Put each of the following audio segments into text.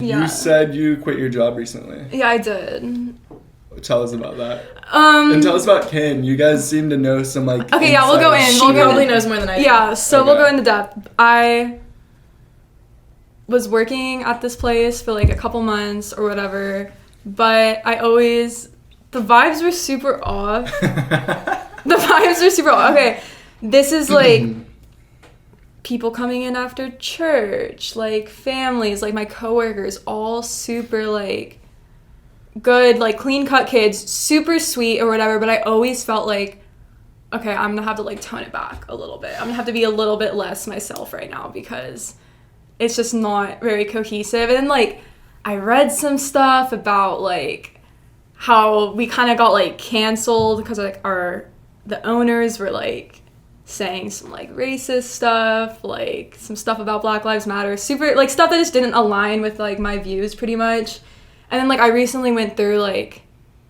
Yeah. You said you quit your job recently. Yeah, I did. Tell us about that. And tell us about Ken. You guys seem to know some like. Okay, yeah, we'll go in. She We'll go probably in. knows more than I do. Yeah, so Okay. we'll go into depth. I was working at this place for like a couple months or whatever, but the vibes were super off. The vibes were super off. Okay, this is like people coming in after church, like families, like my coworkers, all super like good, like clean cut kids, super sweet or whatever, but I always felt like, okay, I'm gonna have to like tone it back a little bit. I'm gonna have to be a little bit less myself right now because it's just not very cohesive. And then like I read some stuff about like how we kind of got like canceled because like the owners were like saying some like racist stuff, like some stuff about Black Lives Matter, super like stuff that just didn't align with like my views pretty much. And then like I recently went through like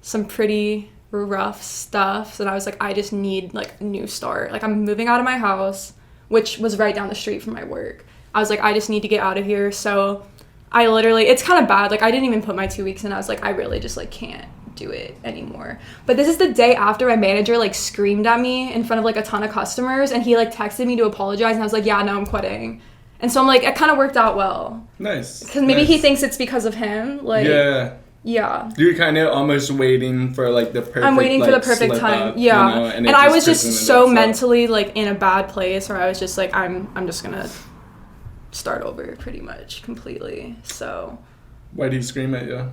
some pretty rough stuff, and I was like, I just need like a new start. Like I'm moving out of my house, which was right down the street from my work. I was like, I just need to get out of here. So I literally, it's kind of bad. Like I didn't even put my 2 weeks in. I was like, I really just like can't do it anymore. But this is the day after my manager like screamed at me in front of like a ton of customers, and he like texted me to apologize, and I was like, yeah, no, I'm quitting. And so I'm like, it kind of worked out well. Nice. Because maybe he thinks it's because of him. Like, yeah. You're kind of almost waiting for like the perfect. I'm waiting for like, the perfect slip time. up, Yeah. You know, and I was just so itself. mentally like in a bad place where I was just like, I'm just gonna start over pretty much completely. So. Why did he scream at you?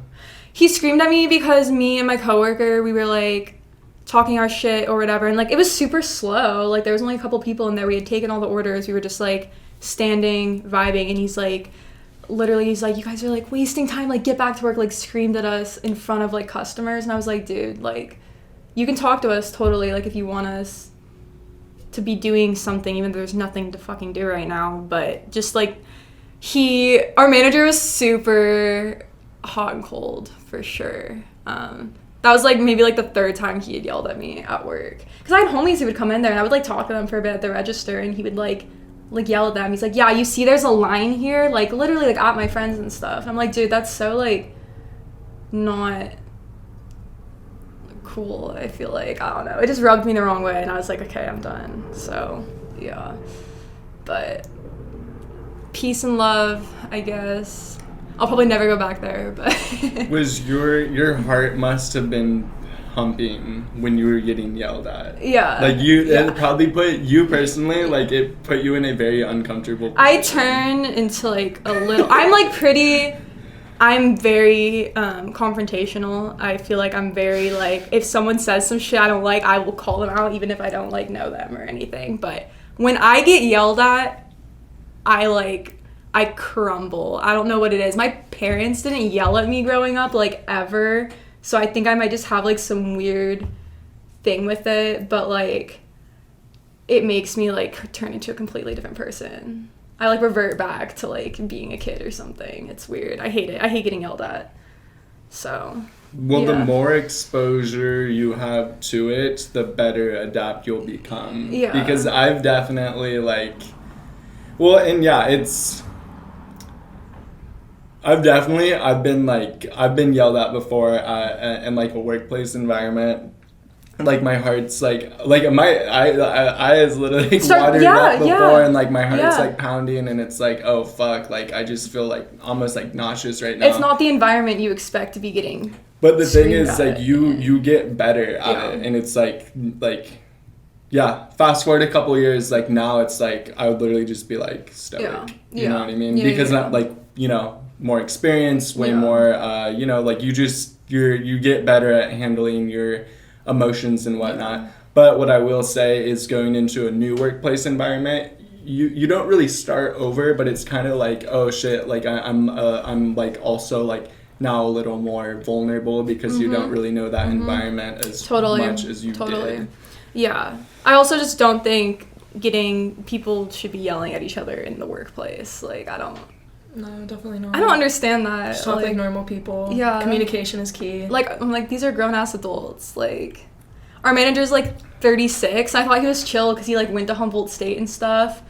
He screamed at me because me and my coworker, we were like talking our shit or whatever, and like it was super slow. Like there was only a couple people in there. We had taken all the orders. We were just like standing, vibing, and he's like, you guys are like wasting time, like get back to work, like screamed at us in front of like customers. And I was like, dude, like you can talk to us totally, like if you want us to be doing something, even though there's nothing to fucking do right now. But just like our manager was super hot and cold for sure. That was like maybe like the third time he had yelled at me at work, because I had homies who would come in there and I would like talk to them for a bit at the register, and he would like yell at them. He's like, yeah, you see there's a line here, like literally like at my friends and stuff. And I'm like, dude, that's so like not cool. I feel like, I don't know, it just rubbed me the wrong way, and I was like, okay, I'm done. So yeah, but peace and love, I guess. I'll probably never go back there, but Was your heart must have been humping when you were getting yelled at? Yeah. Like it probably put you personally, like it put you in a very uncomfortable position. I turn into like a little, I'm very confrontational. I feel like I'm very like, if someone says some shit I don't like, I will call them out even if I don't like know them or anything. But when I get yelled at, I crumble. I don't know what it is. My parents didn't yell at me growing up, like, ever. So I think I might just have, like, some weird thing with it. But, like, it makes me, like, turn into a completely different person. I, like, revert back to, like, being a kid or something. It's weird. I hate it. I hate getting yelled at. So, well, yeah. The more exposure you have to it, the better adapt you'll become. Yeah. Because I've definitely, like... Well, and yeah, it's... I've been yelled at before in like a workplace environment. Like my heart's like my eyes literally watered up before, and like my heart's like pounding, and it's like, oh fuck, like I just feel like almost like nauseous right now. It's not the environment you expect to be getting. But the thing is, like you get better at it, and it's like yeah. Fast forward a couple years, like now it's like I would literally just be like stoic. You know what I mean? Because not like, you know, more experience, way more, you know, like you get better at handling your emotions and whatnot. But what I will say is going into a new workplace environment, you don't really start over, but it's kind of like, oh shit, like I'm like also like now a little more vulnerable because you don't really know that environment as much as you did. Yeah. I also just don't think people should be yelling at each other in the workplace. Like, No, definitely not. I don't understand that. Just talk like normal people. Yeah. Communication is key. Like, I'm like, these are grown-ass adults. Like, our manager's, like, 36. I thought he was chill because he, like, went to Humboldt State and stuff.